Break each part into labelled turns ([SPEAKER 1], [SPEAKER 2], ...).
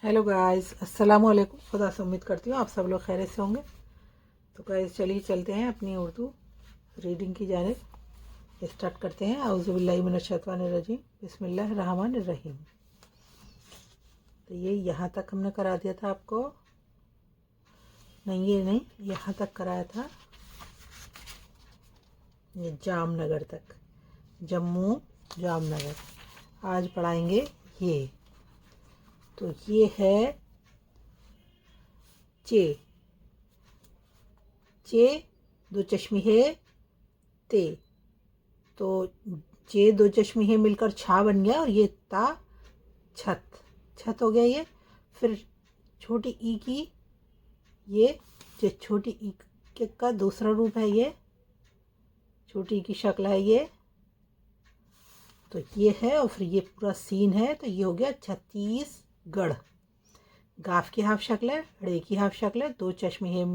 [SPEAKER 1] Hello guys, अस्सलाम वालेकुम। खुदा से उम्मीद करती हूँ आप सब लोग खैरियत से होंगे। तो गाइस चलिए चलते हैं अपनी उर्दू रीडिंग की जानिब। स्टार्ट करते हैं। औज़ुबिल्लाहि मिनश्शैतानिर्रजीम, बिस्मिल्लाहिर्रहमानिर्रहीम। तो ये यहाँ तक हमने करा दिया था आपको। नहीं, ये नहीं, यहाँ तक कराया था, ये जामनगर तक, जम्मू जामनगर। आज पढ़ाएंगे ये। तो ये है चे। चे दो चश्मी है ते, तो चे दो चश्मी है मिलकर छा बन गया, और ये ता छत, छत हो गया ये। फिर छोटी ई की, ये जो छोटी ई का दूसरा रूप है, ये छोटी ई की शक्ल है ये। तो ये है, और फिर ये पूरा सीन है, तो ये हो गया छत्तीसगढ़। गाफ की हाफ शक्ल है, रे की हाफ शक्ल है, दो चश्मे है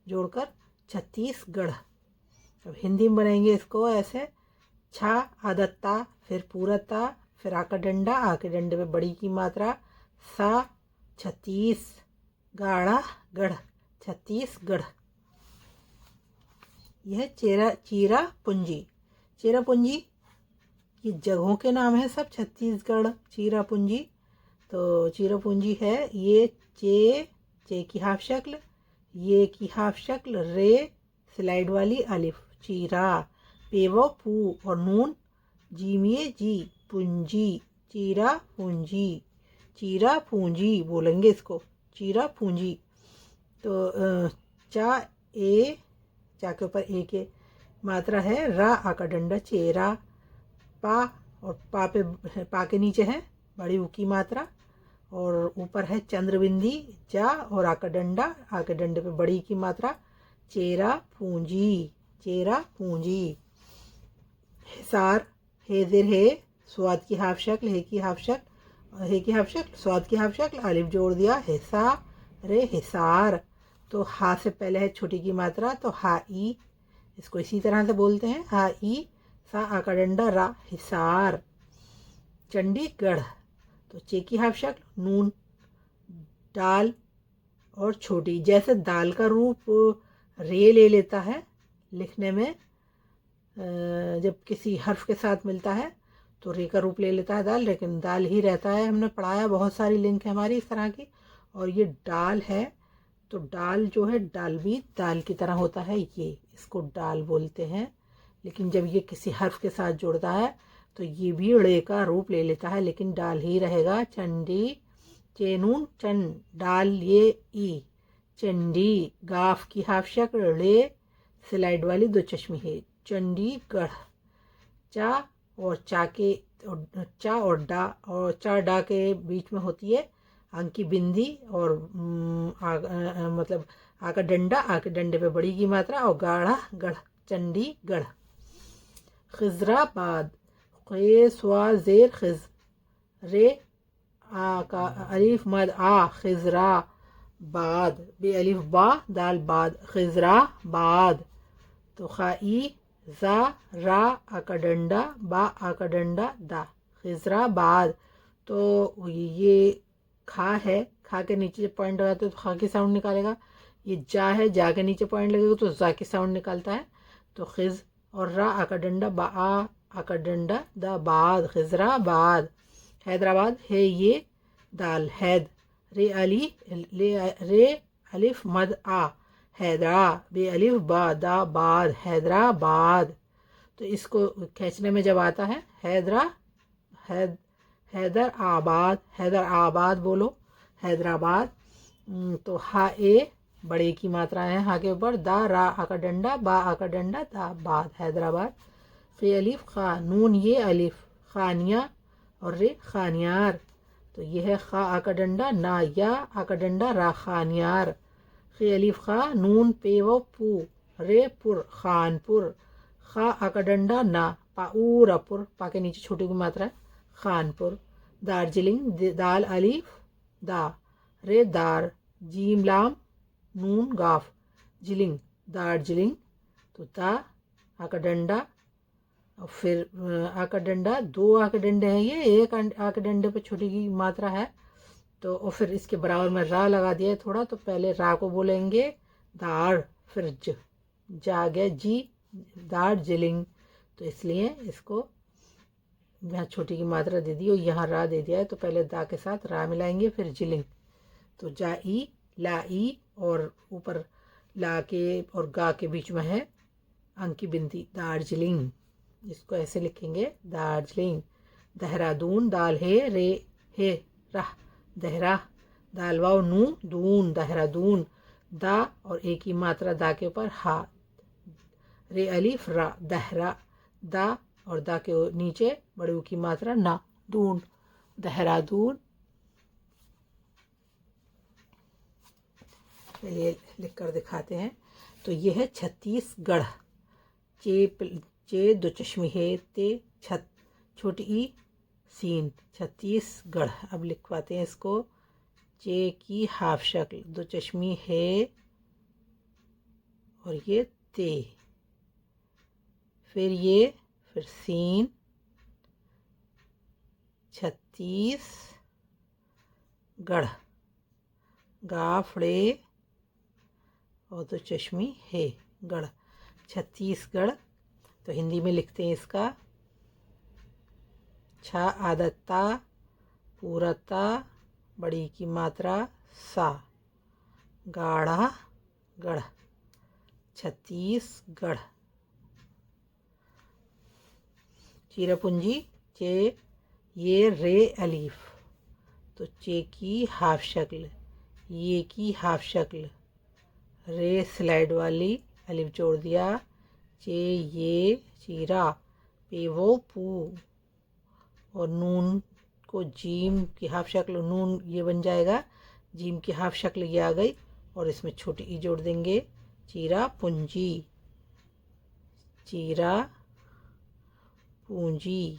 [SPEAKER 1] जोड़कर छत्तीसगढ़। अब हिंदी में बनाएंगे इसको ऐसे। छा आदत्ता, फिर पूरता, फिर आका डंडा, आके डंडे पे बड़ी की मात्रा, सा छत्तीस, गाढ़ा गढ़, छत्तीसगढ़। यह चीरा पूंजी। चीरा पूंजी ये जगहों के नाम है सब। छत्तीसगढ़, चीरा पूंजी। तो चीरा पूंजी है ये। चे की हाफ शक्ल, ये की हाफ शक्ल, रे स्लाइड वाली अलिफ, चीरा, पेवो पू और नून जीमिए जी, पूंजी, चीरा पूंजी, चीरा पूंजी बोलेंगे इसको, चीरा पूंजी। तो चा ए, चा के ऊपर ए के मात्रा है, रा आका डंडा चेरा, पा, और पा के नीचे है बड़ी ऊ की मात्रा, और ऊपर है चंद्रबिंदी, जा, और आका डंडा, आके डंडे पे बड़ी की मात्रा, चेरा पूंजी, चेरा पूंजी। हिसार, हेजिर है, स्वाद की हाफ शक्ल, हे की हाफ शक्ल, हे की हाफ शक्ल, स्वाद की हाफ शक्ल, अलिफ जोड़ दिया, हिसा रे हिसार। तो हा से पहले है छोटी की मात्रा, तो हा ई, इसको इसी तरह से बोलते हैं, हा ई, सा आका डंडा रा, हिसार। चंडीगढ़, तो चे की हाफ शक्ल, नून, दाल और छोटी, जैसे दाल का रूप रे ले लेता है लिखने में, जब किसी हर्फ के साथ मिलता है तो रे का रूप ले लेता है दाल, लेकिन दाल ही रहता है। हमने पढ़ाया, बहुत सारी लिंक है हमारी इस तरह की। और ये डाल है, तो डाल जो है डाल भी दाल की तरह होता है, ये इसको डाल बोलते हैं। लेकिन जब ये किसी हर्फ के साथ जुड़ता है तो ये भी ड़े का रूप ले लेता है, लेकिन डाल ही रहेगा। चंडी, चेनून चन, डाल ये ई, चंडी, गाफ की हाफ शक्ल, ड़े स्लाइड वाली दो चश्मी है, चंडीगढ़। चा और चा के, चा और डा, और चा डा के बीच में होती है अंक की बिंदी, और मतलब आका डंडा, आके डंडे पे बड़ी की मात्रा, और गाढ़ा गढ़, चंडीगढ़। खिजराबाद, खे स्वा जेर खिज, रे आ का अलिफ मद आ, खिजरा बाद, बे अलिफ बा, दाल बाद, खिजरा बाद। तो खाई, जा, रा आका डंडा, बा आका डंडा, दा, खिजराबाद। तो ये खा है, खा के नीचे जब पॉइंट लगाते हो तो खा की साउंड निकालेगा। ये जा है, जा के नीचे पॉइंट लगेगा तो जा की साउंड निकालता है। तो खिज और रा आका डंडा, बा आका डंडा, दा, बाद, खिजराबाद। हैदराबाद है ये, दाल, हैद, रे अली, रे अलिफ मद आ, हैदरा, बे अलिफ बा, दा, बाद, हैदराबाद। तो इसको खींचने में जब आता है हैदरा, हैदर आबाद, हैदर आबाद बोलो, हैदराबाद। तो हा ए बड़े की मात्रा है हा के ऊपर, दा, रा आका डंडा, बा आका डंडा, दा, बाद, हैदराबाद। फे अलिफ खा, नून ये अलिफ, खानिया और रे खानियार। तो ये है खा आका डंडा, ना या आका डंडा, रा खानियार। खे अलिफ खा, नून पे वो पू, रे पुर, खानपुर। खा आका डंडा, ना, पाऊर अपुर, पा के नीचे छोटी की मात्रा है, खानपुर। दार्जिलिंग, दाल अलिफ दा, रे दार, जीम लाम, नून गाफ, जिलिंग, दार्जिलिंग। तो दा आका डंडा, और फिर आका डंडा, दो आके डंडे हैं ये, एक आके डंडे पे छोटी की मात्रा है, तो और फिर इसके बराबर में रा लगा दिया है थोड़ा, तो पहले रा को बोलेंगे दार, फिर ज, जा गया जी, दार्जिलिंग। तो इसलिए इसको यहाँ छोटी की मात्रा दे दी और यहाँ रा दे दिया है, तो पहले दा के साथ रा मिलाएंगे, फिर जिलिंग। तो जा ई, ला ई, और ऊपर ला के और गा के बीच में है अंक की बिनती, दार्जिलिंग। इसको ऐसे लिखेंगे, दार्जिलिंग। देहरादून, दाल हे राह, देहरा, दाल वाव नू, दून, देहरादून। दा और एक ही मात्रा दा के ऊपर हा, रे अलिफ रा, दहरा। दा और दा के नीचे बड़े ऊ की मात्रा ना, दून, देहरादून। चलिए लिख कर दिखाते हैं। तो ये है छत्तीसगढ़। चे दो चश्मी है, ते छत, छोटी ई सीन, छत्तीसगढ़। अब लिखवाते हैं इसको। चे की हाफ शक्ल, दो चश्मी है और ये ते, फिर सीन, छत्तीसगढ़, गाफड़े और दो चश्मी है, गढ़, छत्तीसगढ़। तो हिंदी में लिखते हैं इसका। छा आदता, पूरता, बड़ी की मात्रा सा, गाढ़ा, गढ़, छत्तीसगढ़। चीरापूंजी, चे, ये रे अलीफ, तो चे की हाफ शक्ल, ये की हाफ शक्ल, रे स्लाइड वाली, अलिफ जोड़ दिया, चे ये, चीरा, पे वो पू, और नून को जीम की हाफ शक्ल, नून ये बन जाएगा, जीम की हाफ शक्ल ये आ गई, और इसमें छोटी ई जोड़ देंगे, चीरा पूंजी, चीरा पूंजी।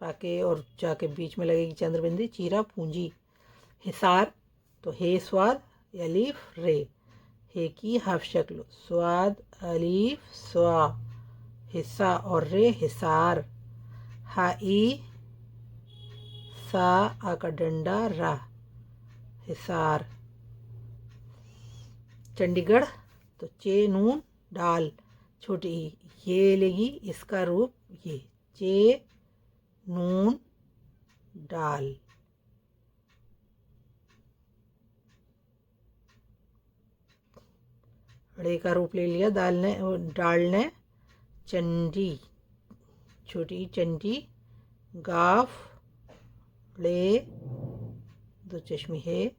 [SPEAKER 1] पाके और जाके बीच में लगेगी चंद्रबिंदी, चीरा पूंजी। हिसार, तो हे स्वाद, अलीफ रे, हे की हाफ शक्ल, स्वाद अलीफ स्वा, हिस्सा और रे हिसार। हाई, सा, आ का डंडा रा, हिसार। चंडीगढ़, तो चे नून डाल, छोटी ई, ये लेगी इसका रूप, ये चे नून डाल। रे का रूप ले लिया डाल ने, चंडी, छोटी चंडी, गाफ ले, दो चश्मी है,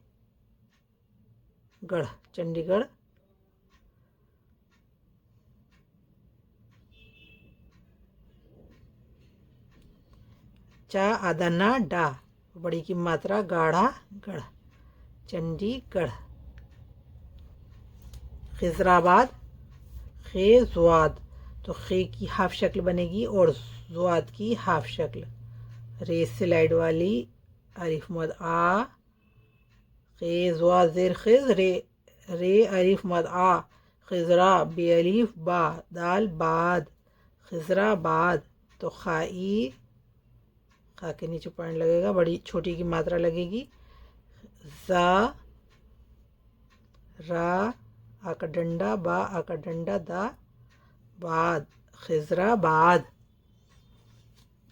[SPEAKER 1] गढ़, चंडीगढ़। चा आदाना डा, बड़ी की मात्रा गाढ़ा, गढ़, चंडीगढ़। खिजराबाद, खे जुआद, तो खे की हाफ शक्ल बनेगी और जुआद की हाफ शक्ल, रे स्लाइड वाली, अलिफ मद आ, खे जुआद जेर खिज, रे अलिफ मद आ, खिजरा, बे अलिफ बा, दाल बाद, खिजराबाद। तो खाई, खा के नीचे पॉइंट लगेगा, बड़ी छोटी की मात्रा लगेगी, जा, रा, आ का डंडा बा, आ का डंडा दा, बाद, खिजराबाद।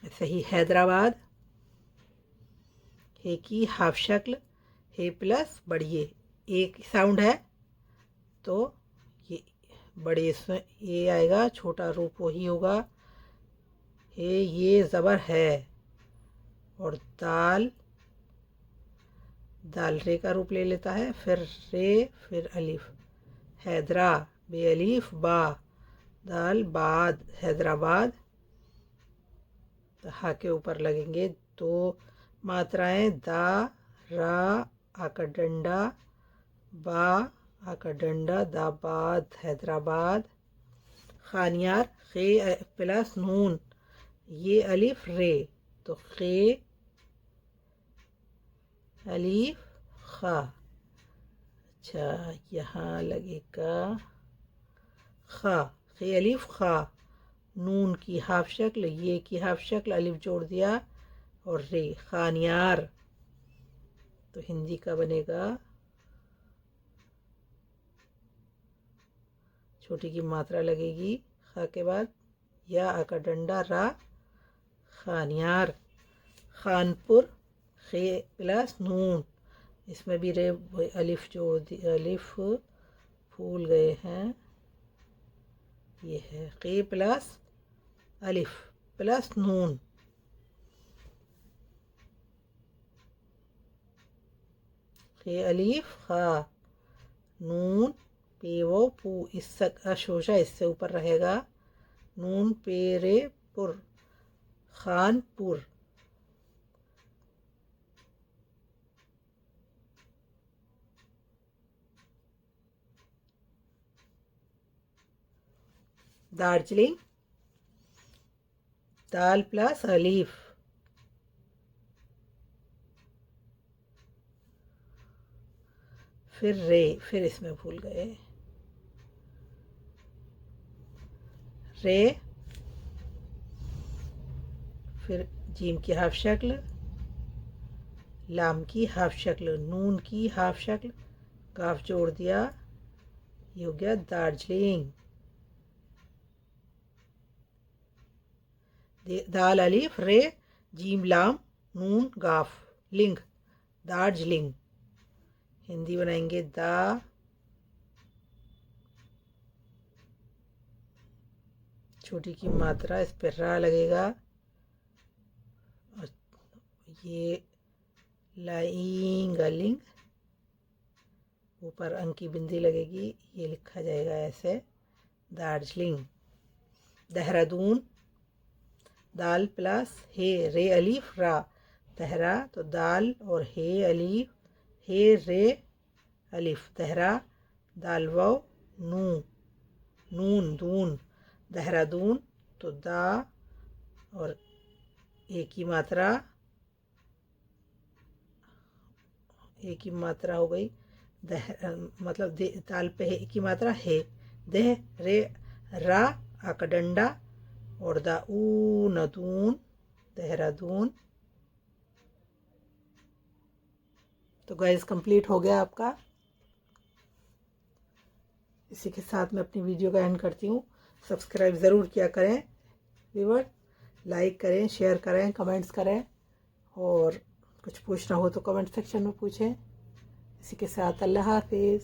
[SPEAKER 1] ऐसे ही हैदराबाद, हे की हाफ शक्ल, हे प्लस बढ़िए, एक साउंड है तो ये बड़े इसमें ये आएगा, छोटा रूप वही होगा, हे ये ज़बर है, और दाल, दाल रे का रूप ले लेता है, फिर रे, फिर अलिफ, हैदरा, बे अलिफ बा, दाल बाद, हैदराबाद। तो हा के ऊपर लगेंगे दो मात्राएं, दा, रा, आ का डंडा, बा, आ का डंडा, दाबाद, हैदराबाद। खानियार, खे प्लस नून, ये अलिफ रे, तो खे अलिफ खा। अच्छा, यहाँ लगेगा खा, खे अलिफ खा, नून की हाफ शक्ल, ये की हाफ शक्ल, अलिफ जोड़ दिया और रे, खानियार। तो हिंदी का बनेगा, छोटी की मात्रा लगेगी खा के बाद, या आ का डंडा रा, खानियार। खानपुर, खे प्लस नून, इसमें भी रे अलिफ जोड़ दी, अलिफ फूल गए हैं, ये है खे प्लस अलिफ प्लस नून। खे अलिफ खा, नून पे वो पू, इस अशोशा इससे ऊपर रहेगा, नून पे रे पुर, खानपुर। दार्जिलिंग, दाल प्लस अलीफ, फिर रे, फिर इसमें भूल गए, रे, फिर जीम की हाफ शक्ल, लाम की हाफ शक्ल, नून की हाफ शक्ल, काफ जोड़ दिया, ये हो गया दार्जिलिंग। दाल अलीफ रे जीम लाम नून गाफ, लिंग, दार्जिलिंग। हिंदी बनाएंगे दा, छोटी की मात्रा इस पर रा लगेगा, और ये लाइंग लिंग, ऊपर अंक की बिंदी लगेगी, ये लिखा जाएगा ऐसे, दार्जिलिंग। देहरादून, दाल प्लस हे रे अलीफ रा, दहरा तो दाल और हे अलीफ, हे रे अलीफ, दहरा, दाल वाव नू, नून दून, देहरादून तो दा और एक की मात्रा, एक की मात्रा हो गई, मतलब ताल पे है की मात्रा है, देह रे रा, आका डंडा और दा ऊ नदून, देहरादून। तो गाइस कंप्लीट हो गया आपका। इसी के साथ मैं अपनी वीडियो का एंड करती हूँ। सब्सक्राइब ज़रूर किया करें व्यूअर, लाइक करें, शेयर करें, कमेंट्स करें, और कुछ पूछना हो तो कमेंट सेक्शन में पूछें। इसी के साथ अल्लाह हाफिज़।